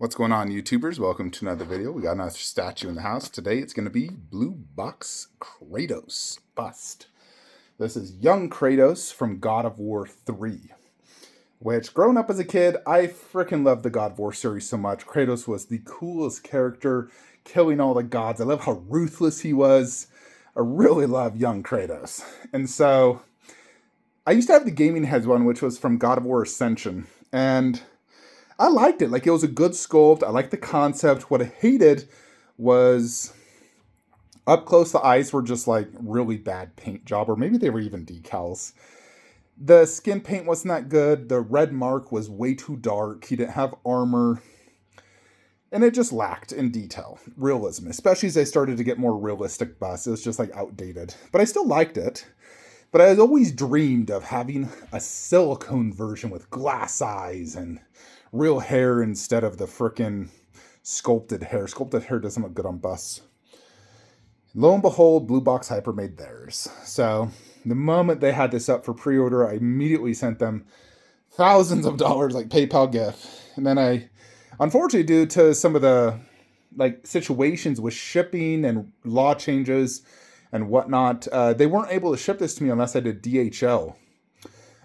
What's going on, YouTubers? Welcome to another video. We got another statue in the house. Today it's going to be Bluebox Kratos bust. This is young Kratos from God of War 3, which, growing up as a kid, I freaking loved the God of War series so much. Kratos was the coolest character, killing all the gods. I love how ruthless he was. I really love young Kratos. And so, I used to have the Gaming Heads one, which was from God of War Ascension, and I liked it. Like, it was a good sculpt. I liked the concept. What I hated was up close, the eyes were just like really bad paint job, or maybe they were even decals. The skin paint wasn't that good. The red mark was way too dark. He didn't have armor. And it just lacked in detail, realism, especially as I started to get more realistic busts. It was just like outdated. But I still liked it. But I had always dreamed of having a silicone version with glass eyes and real hair instead of the frickin' sculpted hair. Sculpted hair doesn't look good on busts. Lo and behold, Bluebox Hyper made theirs. So the moment they had this up for pre-order, I immediately sent them thousands of dollars, like PayPal gift. And then I, unfortunately, due to some of the like situations with shipping and law changes and whatnot, they weren't able to ship this to me unless I did DHL.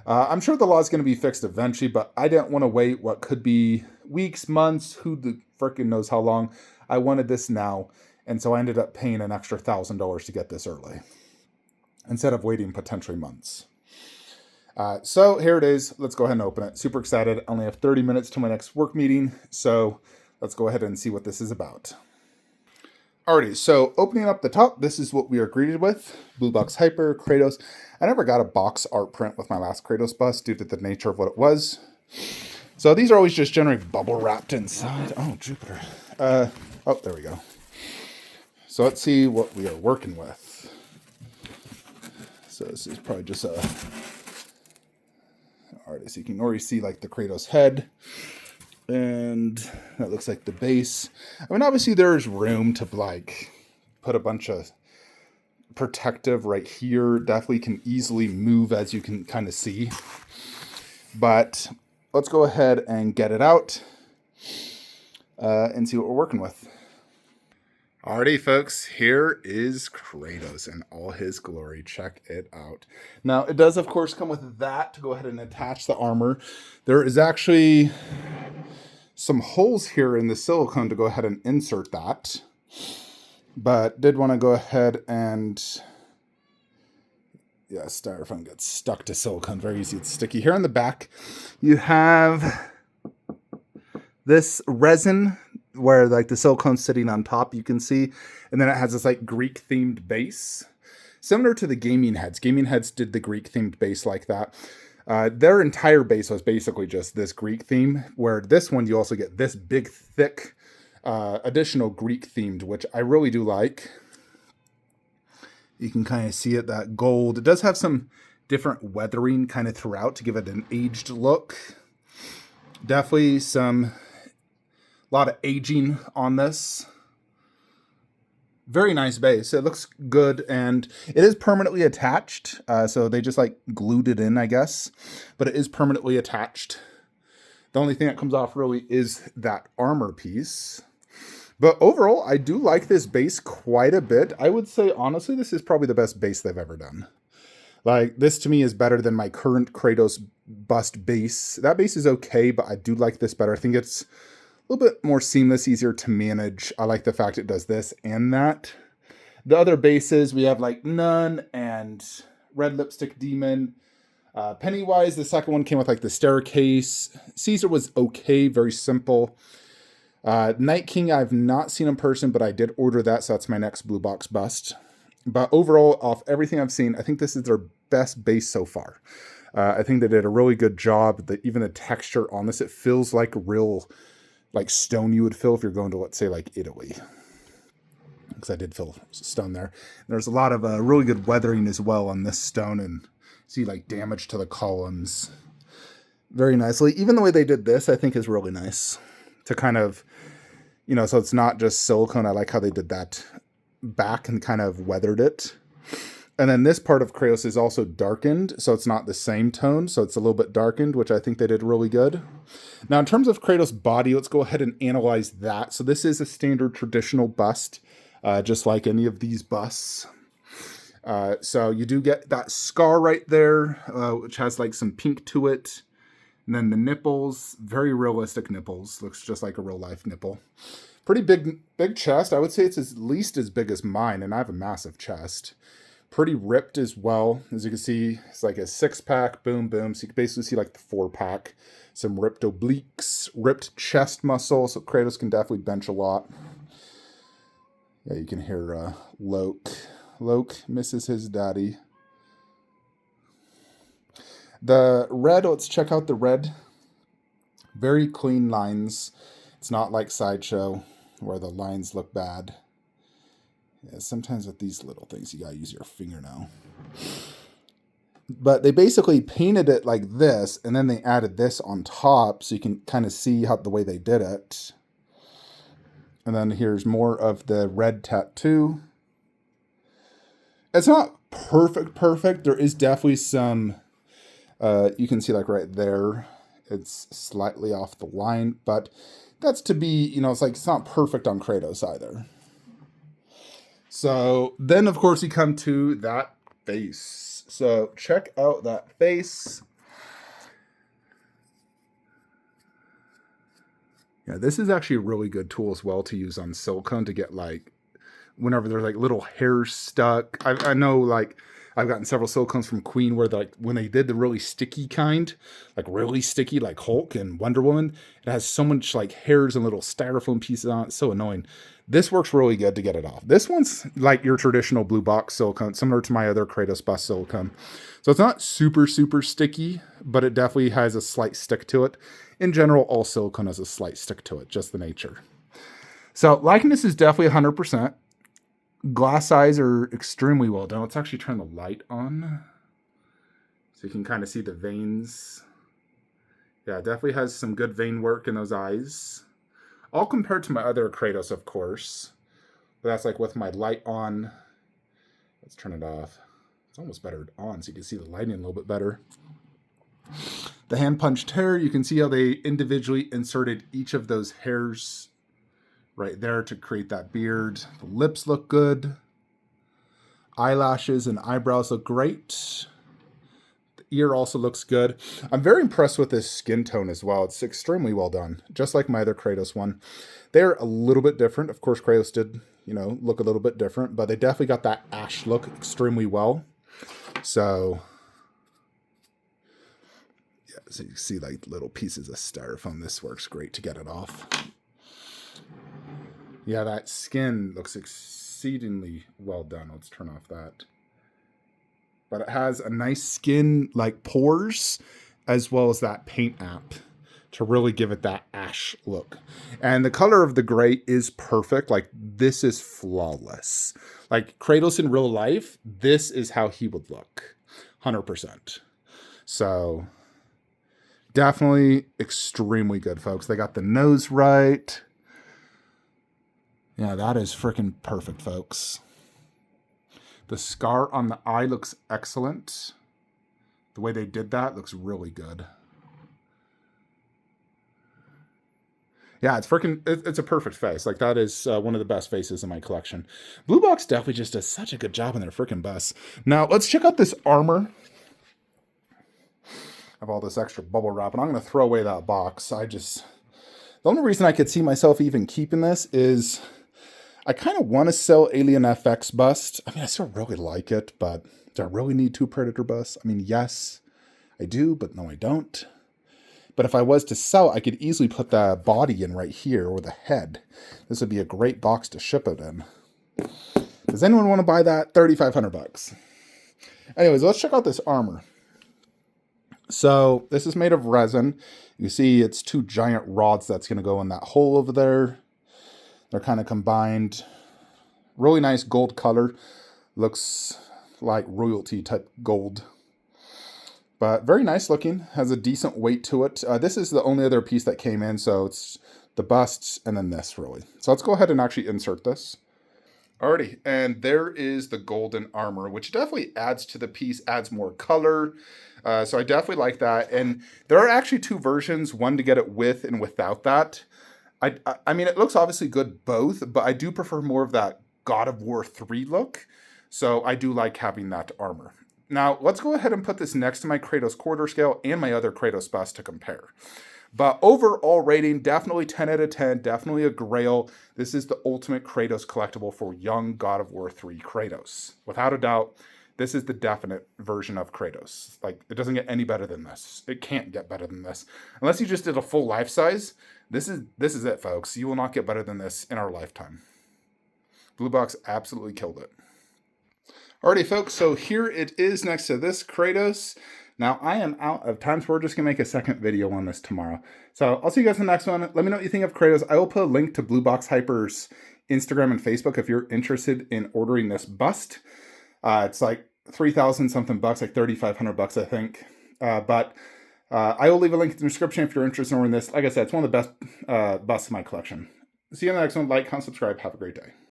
I'm sure the law is going to be fixed eventually, but I didn't want to wait what could be weeks, months, who the frickin' knows how long. I wanted this now, and so I ended up paying an extra $1,000 to get this early, instead of waiting potentially months. So here it is. Let's go ahead and open it. Super excited. I only have 30 minutes to my next work meeting, so let's go ahead and see what this is about. Alrighty, so opening up the top, this is what we are greeted with. Bluebox Hyper, Kratos. I never got a box art print with my last Kratos bust due to the nature of what it was. So these are always just generally bubble wrapped inside. Oh, Jupiter. Oh, there we go. So let's see what we are working with. So this is probably just a... Alright, so you can already see like the Kratos head. And that looks like the base. I mean, obviously there's room to like put a bunch of protective right here. Definitely can easily move, as you can kind of see. But let's go ahead and get it out and see what we're working with. Alrighty, folks, here is Kratos in all his glory. Check it out. Now, it does, of course, come with that to go ahead and attach the armor. There is actually some holes here in the silicone to go ahead and insert that. But did want to go ahead and... yeah, styrofoam gets stuck to silicone. Very easy. It's sticky. Here on the back, you have this resin where like the silicone's sitting on top, you can see. And then it has this like Greek-themed base. Similar to the Gaming Heads. Gaming Heads did the Greek-themed base like that. Their entire base was basically just this Greek theme, where this one you also get this big, thick, additional Greek themed, which I really do like. You can kind of see it, that gold. It does have some different weathering kind of throughout to give it an aged look. Definitely a lot of aging on this. Very nice base. It looks good, and it is permanently attached. So they just like glued it in, I guess. But it is permanently attached. The only thing that comes off really is that armor piece. But overall, I do like this base quite a bit. I would say, honestly, this is probably the best base they've ever done. Like, this to me is better than my current Kratos bust base. That base is okay, but I do like this better. I think it's a little bit more seamless, easier to manage. I like the fact it does this and that. The other bases, we have like Nun and Red Lipstick Demon. Pennywise, the second one came with like the staircase. Caesar was okay, very simple. Night King, I've not seen in person, but I did order that, so that's my next Bluebox bust. But overall, off everything I've seen, I think this is their best base so far. I think they did a really good job. Even the texture on this, it feels like real, like stone you would feel if you're going to, let's say, like Italy. Because I did feel stone there. And there's a lot of really good weathering as well on this stone, and see like damage to the columns very nicely. Even the way they did this, I think is really nice. To kind of, you know, so it's not just silicone. I like how they did that back and kind of weathered it. And then this part of Kratos is also darkened, so it's not the same tone, so it's a little bit darkened, which I think they did really good. Now, in terms of Kratos' body, let's go ahead and analyze that. So this is a standard traditional bust, just like any of these busts. So you do get that scar right there, which has like some pink to it. And then the nipples, very realistic nipples. Looks just like a real life nipple. Pretty big chest. I would say it's at least as big as mine, and I have a massive chest. Pretty ripped as well. As you can see, it's like a 6-pack, boom, boom. So you can basically see like the 4-pack. Some ripped obliques, ripped chest muscle. So Kratos can definitely bench a lot. Yeah, you can hear Loke misses his daddy. The red, let's check out the red. Very clean lines. It's not like Sideshow where the lines look bad. Yeah, sometimes with these little things, you gotta use your fingernail. But they basically painted it like this, and then they added this on top, so you can kind of see how the way they did it. And then here's more of the red tattoo. It's not perfect. There is definitely some, you can see like right there, it's slightly off the line, but that's to be, it's like, it's not perfect on Kratos either. So then, of course, you come to that face. So check out that face. Yeah, this is actually a really good tool as well to use on silicone to get like, whenever there's like little hairs stuck. I know like I've gotten several silicones from Queen where like when they did the really sticky kind, like really sticky like Hulk and Wonder Woman, it has so much like hairs and little styrofoam pieces on it. It's so annoying. This works really good to get it off. This one's like your traditional Bluebox silicone, similar to my other Kratos bust silicone. So it's not super sticky, but it definitely has a slight stick to it. In general, all silicone has a slight stick to it, just the nature. So likeness is definitely 100%. Glass eyes are extremely well done. Let's actually turn the light on so you can kind of see the veins. Yeah, it definitely has some good vein work in those eyes. All compared to my other Kratos, of course. But that's like with my light on. Let's turn it off. It's almost better on so you can see the lighting a little bit better. The hand punched hair, you can see how they individually inserted each of those hairs right there to create that beard. The lips look good. Eyelashes and eyebrows look great. The ear also looks good. I'm very impressed with this skin tone as well. It's extremely well done, just like my other Kratos one. They're a little bit different. Of course, Kratos did, look a little bit different, but they definitely got that ash look extremely well. So, yeah, so you see like little pieces of styrofoam. This works great to get it off. Yeah, that skin looks exceedingly well done. Let's turn off that. But it has a nice skin, like pores, as well as that paint app to really give it that ash look. And the color of the gray is perfect. Like, this is flawless. Like, Kratos in real life, this is how he would look. 100%. So, definitely extremely good, folks. They got the nose right. Yeah, that is freaking perfect, folks. The scar on the eye looks excellent. The way they did that looks really good. Yeah, it's a perfect face. Like, that is one of the best faces in my collection. Bluebox definitely just does such a good job on their freaking busts. Now, let's check out this armor. I have all this extra bubble wrap, and I'm going to throw away that box. The only reason I could see myself even keeping this is I kind of want to sell Alien FX bust. I mean, I still really like it, but do I really need 2 Predator busts? I mean, yes, I do, but no, I don't. But if I was to sell, I could easily put the body in right here, or the head. This would be a great box to ship it in. Does anyone want to buy that? $3,500. Anyways, let's check out this armor. So this is made of resin. You see it's 2 giant rods that's going to go in that hole over there. They're kind of combined. Really nice gold color. Looks like royalty type gold. But very nice looking. Has a decent weight to it. This is the only other piece that came in. So it's the busts and then this really. So let's go ahead and actually insert this. Alrighty, and there is the golden armor, which definitely adds to the piece, adds more color. So I definitely like that. And there are actually two versions, one to get it with and without that. I mean, it looks obviously good both, but I do prefer more of that God of War 3 look. So I do like having that armor. Now, let's go ahead and put this next to my Kratos quarter scale and my other Kratos bust to compare. But overall rating, definitely 10 out of 10, definitely a grail. This is the ultimate Kratos collectible for young God of War 3 Kratos. Without a doubt, this is the definite version of Kratos. Like, it doesn't get any better than this. It can't get better than this. Unless you just did a full life size, this is it, folks. You will not get better than this in our lifetime. Bluebox absolutely killed it. Alrighty, folks, so here it is next to this Kratos. Now, I am out of time, so we're just going to make a second video on this tomorrow. So I'll see you guys in the next one. Let me know what you think of Kratos. I will put a link to Bluebox Hyper's Instagram and Facebook if you're interested in ordering this bust. It's like 3,000 something bucks, like 3,500 bucks, I think. But I will leave a link in the description if you're interested in ordering this. Like I said, it's one of the best busts in my collection. See you in the next one. Like, comment, subscribe. Have a great day.